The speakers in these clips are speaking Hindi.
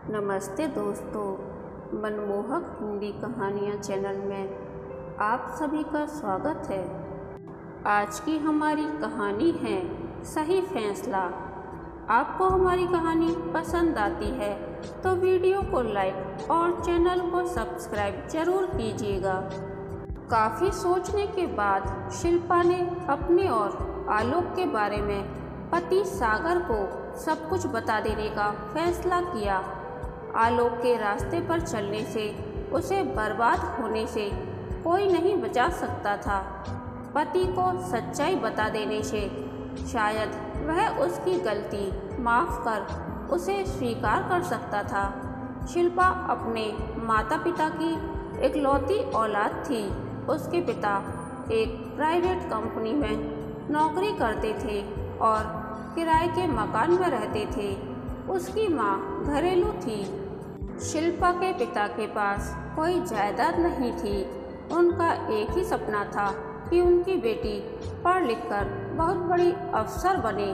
नमस्ते दोस्तों, मनमोहक हिंदी कहानियाँ चैनल में आप सभी का स्वागत है। आज की हमारी कहानी है सही फैसला। आपको हमारी कहानी पसंद आती है तो वीडियो को लाइक और चैनल को सब्सक्राइब जरूर कीजिएगा। काफ़ी सोचने के बाद शिल्पा ने अपने और आलोक के बारे में पति सागर को सब कुछ बता देने का फैसला किया। आलोक के रास्ते पर चलने से, उसे बर्बाद होने से कोई नहीं बचा सकता था। पति को सच्चाई बता देने से शायद वह उसकी गलती माफ़ कर उसे स्वीकार कर सकता था। शिल्पा अपने माता पिता की इकलौती औलाद थी। उसके पिता एक प्राइवेट कंपनी में नौकरी करते थे और किराए के मकान में रहते थे। उसकी माँ घरेलू थी। शिल्पा के पिता के पास कोई जायदाद नहीं थी। उनका एक ही सपना था कि उनकी बेटी पढ़ लिख कर बहुत बड़ी अफसर बने।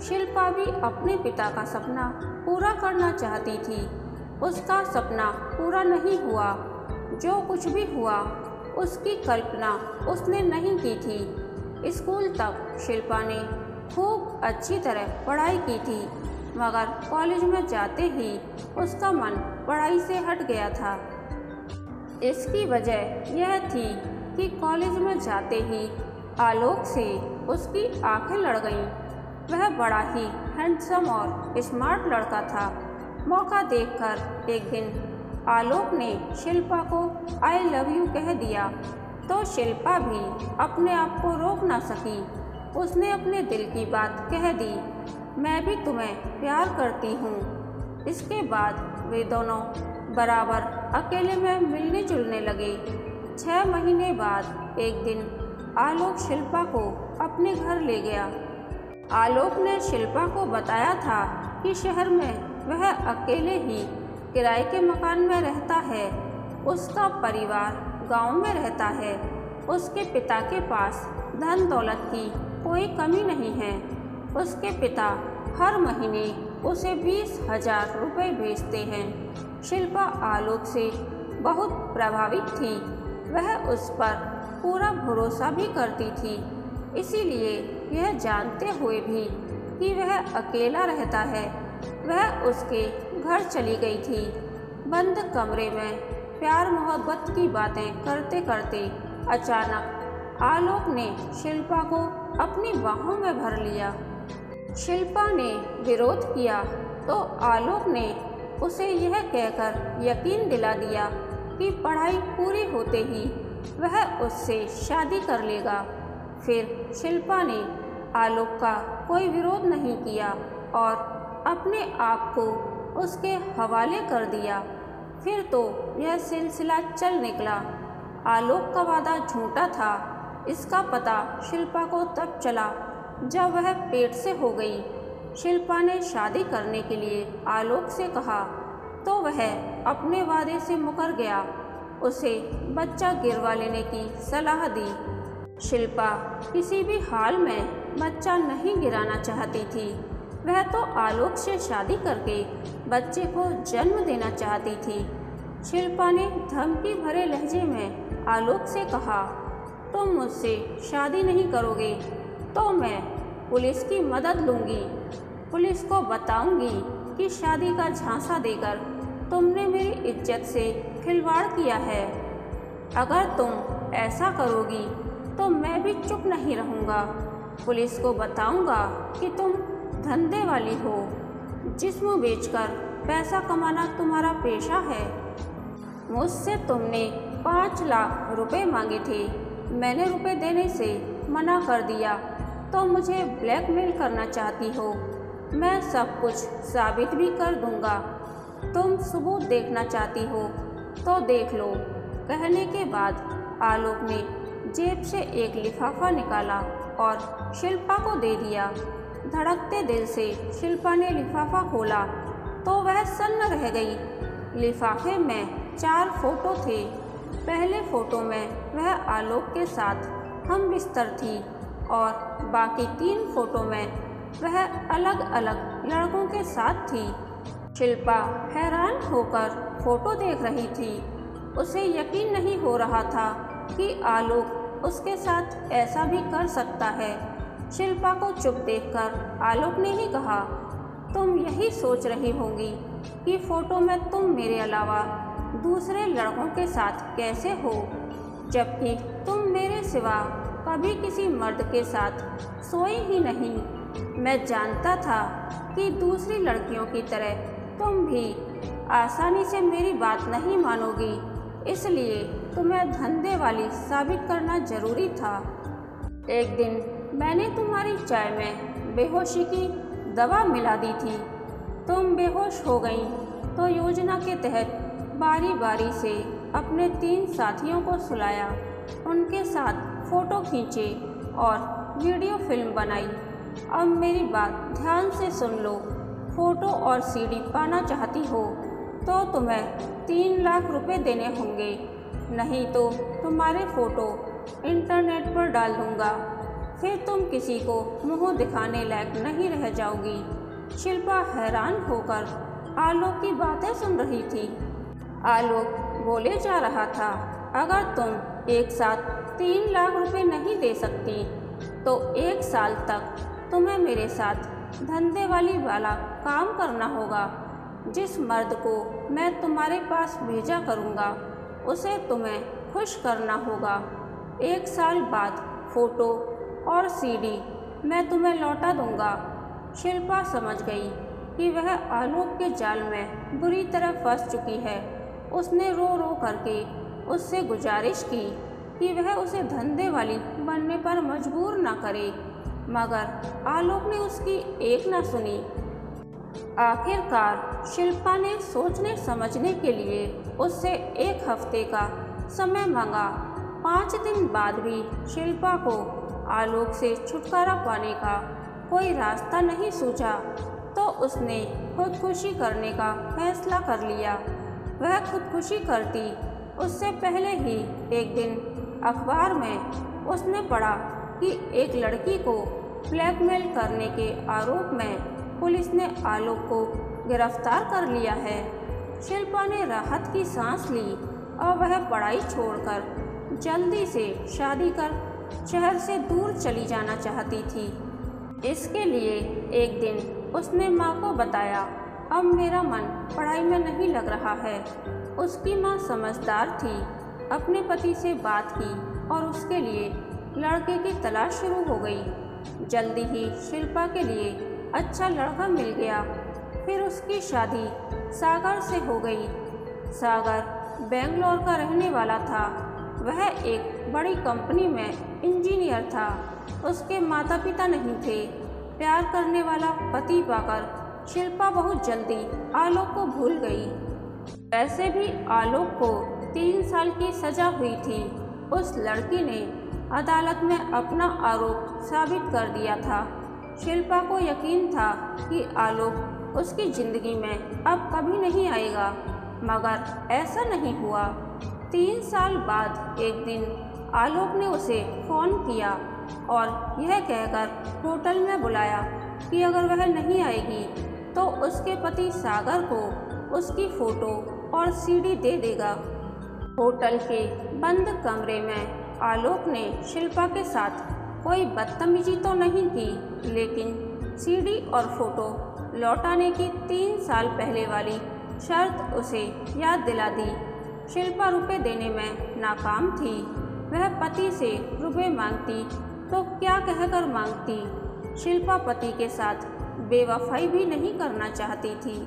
शिल्पा भी अपने पिता का सपना पूरा करना चाहती थी। उसका सपना पूरा नहीं हुआ। जो कुछ भी हुआ उसकी कल्पना उसने नहीं की थी। स्कूल तक शिल्पा ने खूब अच्छी तरह पढ़ाई की थी, मगर कॉलेज में जाते ही उसका मन पढ़ाई से हट गया था। इसकी वजह यह थी कि कॉलेज में जाते ही आलोक से उसकी आंखें लड़ गईं। वह बड़ा ही हैंडसम और स्मार्ट लड़का था। मौका देखकर एक दिन आलोक ने शिल्पा को आई लव यू कह दिया तो शिल्पा भी अपने आप को रोक ना सकी। उसने अपने दिल की बात कह दी, मैं भी तुम्हें प्यार करती हूँ। इसके बाद वे दोनों बराबर अकेले में मिलने जुलने लगे। 6 महीने बाद एक दिन आलोक शिल्पा को अपने घर ले गया। आलोक ने शिल्पा को बताया था कि शहर में वह अकेले ही किराए के मकान में रहता है। उसका परिवार गांव में रहता है। उसके पिता के पास धन दौलत की कोई कमी नहीं है। उसके पिता हर महीने उसे 20,000 रुपये भेजते हैं। शिल्पा आलोक से बहुत प्रभावित थी। वह उस पर पूरा भरोसा भी करती थी। इसीलिए यह जानते हुए भी कि वह अकेला रहता है, वह उसके घर चली गई थी। बंद कमरे में प्यार मोहब्बत की बातें करते करते अचानक आलोक ने शिल्पा को अपनी बाहों में भर लिया। शिल्पा ने विरोध किया तो आलोक ने उसे यह कहकर यकीन दिला दिया कि पढ़ाई पूरी होते ही वह उससे शादी कर लेगा। फिर शिल्पा ने आलोक का कोई विरोध नहीं किया और अपने आप को उसके हवाले कर दिया। फिर तो यह सिलसिला चल निकला। आलोक का वादा झूठा था। इसका पता शिल्पा को तब चला जब वह पेट से हो गई। शिल्पा ने शादी करने के लिए आलोक से कहा तो वह अपने वादे से मुकर गया। उसे बच्चा गिरवा लेने की सलाह दी। शिल्पा किसी भी हाल में बच्चा नहीं गिराना चाहती थी। वह तो आलोक से शादी करके बच्चे को जन्म देना चाहती थी। शिल्पा ने धमकी भरे लहजे में आलोक से कहा, तुम मुझसे शादी नहीं करोगे तो मैं पुलिस की मदद लूँगी। पुलिस को बताऊँगी कि शादी का झांसा देकर तुमने मेरी इज्जत से खिलवाड़ किया है। अगर तुम ऐसा करोगी तो मैं भी चुप नहीं रहूँगा। पुलिस को बताऊँगा कि तुम धंधे वाली हो, जिस्म बेचकर पैसा कमाना तुम्हारा पेशा है। मुझसे तुमने 5 लाख रुपए मांगे थे। मैंने रुपए देने से मना कर दिया तो मुझे ब्लैकमेल करना चाहती हो। मैं सब कुछ साबित भी कर दूंगा। तुम सबूत देखना चाहती हो तो देख लो। कहने के बाद आलोक ने जेब से एक लिफाफा निकाला और शिल्पा को दे दिया। धड़कते दिल से शिल्पा ने लिफाफा खोला तो वह सन्न रह गई। लिफाफे में 4 फोटो थे। पहले फोटो में वह आलोक के साथ हम बिस्तर थी और बाकी 3 फोटो में वह अलग अलग लड़कों के साथ थी। शिल्पा हैरान होकर फोटो देख रही थी। उसे यकीन नहीं हो रहा था कि आलोक उसके साथ ऐसा भी कर सकता है। शिल्पा को चुप देखकर आलोक ने ही कहा, तुम यही सोच रही होंगी कि फ़ोटो में तुम मेरे अलावा दूसरे लड़कों के साथ कैसे हो, जबकि तुम मेरे सिवा कभी किसी मर्द के साथ सोई ही नहीं। मैं जानता था कि दूसरी लड़कियों की तरह तुम भी आसानी से मेरी बात नहीं मानोगी, इसलिए तुम्हें धंधे वाली साबित करना ज़रूरी था। एक दिन मैंने तुम्हारी चाय में बेहोशी की दवा मिला दी थी। तुम बेहोश हो गई तो योजना के तहत बारी बारी से अपने 3 साथियों को सुलाया, उनके साथ फ़ोटो खींचे और वीडियो फिल्म बनाई। अब मेरी बात ध्यान से सुन लो। फ़ोटो और सीडी पाना चाहती हो तो तुम्हें 3 लाख रुपए देने होंगे, नहीं तो तुम्हारे फ़ोटो इंटरनेट पर डाल दूँगा। फिर तुम किसी को मुँह दिखाने लायक नहीं रह जाओगी। शिल्पा हैरान होकर आलोक की बातें सुन रही थी। आलोक बोले जा रहा था, अगर तुम एक साथ 3 लाख रुपए नहीं दे सकती तो 1 साल तक तुम्हें मेरे साथ धंधे वाला काम करना होगा। जिस मर्द को मैं तुम्हारे पास भेजा करूँगा उसे तुम्हें खुश करना होगा। 1 साल बाद फ़ोटो और सीडी मैं तुम्हें लौटा दूंगा। शिल्पा समझ गई कि वह आलोक के जाल में बुरी तरह फंस चुकी है। उसने रो रो करके उससे गुजारिश की कि वह उसे धंधे वाली बनने पर मजबूर ना करे, मगर आलोक ने उसकी एक ना सुनी। आखिरकार शिल्पा ने सोचने समझने के लिए उससे 1 हफ्ते का समय मांगा। 5 दिन बाद भी शिल्पा को आलोक से छुटकारा पाने का कोई रास्ता नहीं सूझा तो उसने खुदकुशी करने का फैसला कर लिया। वह खुदकुशी करती उससे पहले ही एक दिन अखबार में उसने पढ़ा कि एक लड़की को ब्लैकमेल करने के आरोप में पुलिस ने आलोक को गिरफ्तार कर लिया है। शिल्पा ने राहत की सांस ली और वह पढ़ाई छोड़कर जल्दी से शादी कर शहर से दूर चली जाना चाहती थी। इसके लिए एक दिन उसने माँ को बताया, अब मेरा मन पढ़ाई में नहीं लग रहा है। उसकी माँ समझदार थी, अपने पति से बात की और उसके लिए लड़के की तलाश शुरू हो गई। जल्दी ही शिल्पा के लिए अच्छा लड़का मिल गया। फिर उसकी शादी सागर से हो गई। सागर बेंगलोर का रहने वाला था। वह एक बड़ी कंपनी में इंजीनियर था। उसके माता पिता नहीं थे। प्यार करने वाला पति पाकर शिल्पा बहुत जल्दी आलोक को भूल गई। वैसे भी आलोक को 3 साल की सजा हुई थी। उस लड़की ने अदालत में अपना आरोप साबित कर दिया था। शिल्पा को यकीन था कि आलोक उसकी ज़िंदगी में अब कभी नहीं आएगा, मगर ऐसा नहीं हुआ। 3 साल बाद एक दिन आलोक ने उसे फ़ोन किया और यह कहकर होटल में बुलाया कि अगर वह नहीं आएगी तो उसके पति सागर को उसकी फ़ोटो और सीडी दे देगा। होटल के बंद कमरे में आलोक ने शिल्पा के साथ कोई बदतमीजी तो नहीं की, लेकिन सीडी और फ़ोटो लौटाने की 3 साल पहले वाली शर्त उसे याद दिला दी। शिल्पा रुपए देने में नाकाम थी। वह पति से रुपए मांगती तो क्या कहकर मांगती। शिल्पा पति के साथ बेवफाई भी नहीं करना चाहती थी,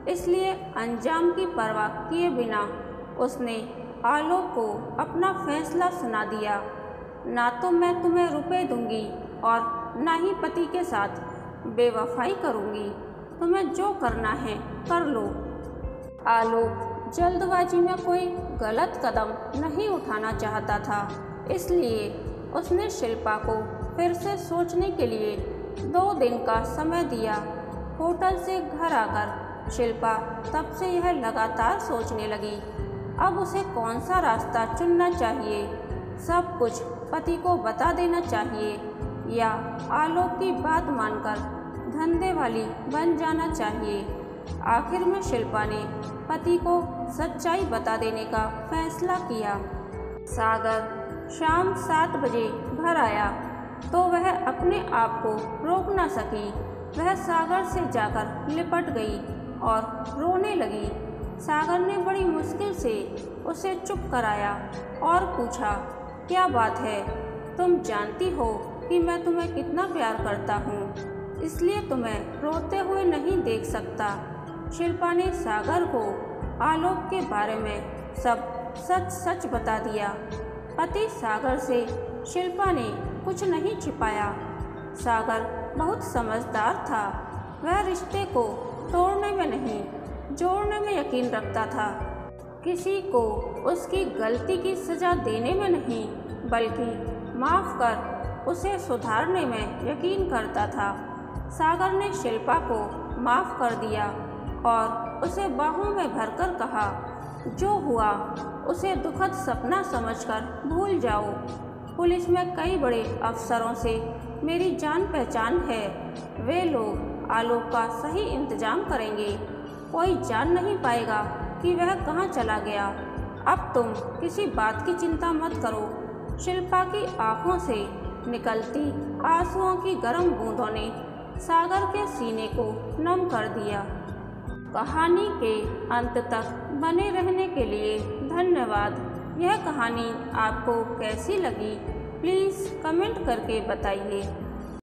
इसलिए अंजाम की परवाह किए बिना उसने आलोक को अपना फैसला सुना दिया। ना तो मैं तुम्हें रुपए दूंगी और ना ही पति के साथ बेवफाई करूंगी। तुम्हें जो करना है कर लो। आलोक जल्दबाजी में कोई गलत कदम नहीं उठाना चाहता था, इसलिए उसने शिल्पा को फिर से सोचने के लिए 2 दिन का समय दिया। होटल से घर आकर शिल्पा तब से यह लगातार सोचने लगी, अब उसे कौन सा रास्ता चुनना चाहिए। सब कुछ पति को बता देना चाहिए या आलोक की बात मानकर धंधे वाली बन जाना चाहिए। आखिर में शिल्पा ने पति को सच्चाई बता देने का फैसला किया। सागर शाम 7 बजे घर आया तो वह अपने आप को रोक न सकी। वह सागर से जाकर लिपट गई और रोने लगी। सागर ने बड़ी मुश्किल से उसे चुप कराया और पूछा, क्या बात है? तुम जानती हो कि मैं तुम्हें कितना प्यार करता हूँ, इसलिए तुम्हें रोते हुए नहीं देख सकता। शिल्पा ने सागर को आलोक के बारे में सब सच सच बता दिया। पति सागर से शिल्पा ने कुछ नहीं छिपाया। सागर बहुत समझदार था। वह रिश्ते को तोड़ने में नहीं, जोड़ने में यकीन रखता था। किसी को उसकी गलती की सज़ा देने में नहीं, बल्कि माफ़ कर उसे सुधारने में यकीन करता था। सागर ने शिल्पा को माफ़ कर दिया और उसे बाहों में भरकर कहा, जो हुआ उसे दुखद सपना समझकर भूल जाओ। पुलिस में कई बड़े अफसरों से मेरी जान पहचान है। वे लोग आलोक का सही इंतजाम करेंगे। कोई जान नहीं पाएगा कि वह कहाँ चला गया। अब तुम किसी बात की चिंता मत करो। शिल्पा की आंखों से निकलती आंसुओं की गर्म बूंदों ने सागर के सीने को नम कर दिया। कहानी के अंत तक बने रहने के लिए धन्यवाद। यह कहानी आपको कैसी लगी, प्लीज़ कमेंट करके बताइए।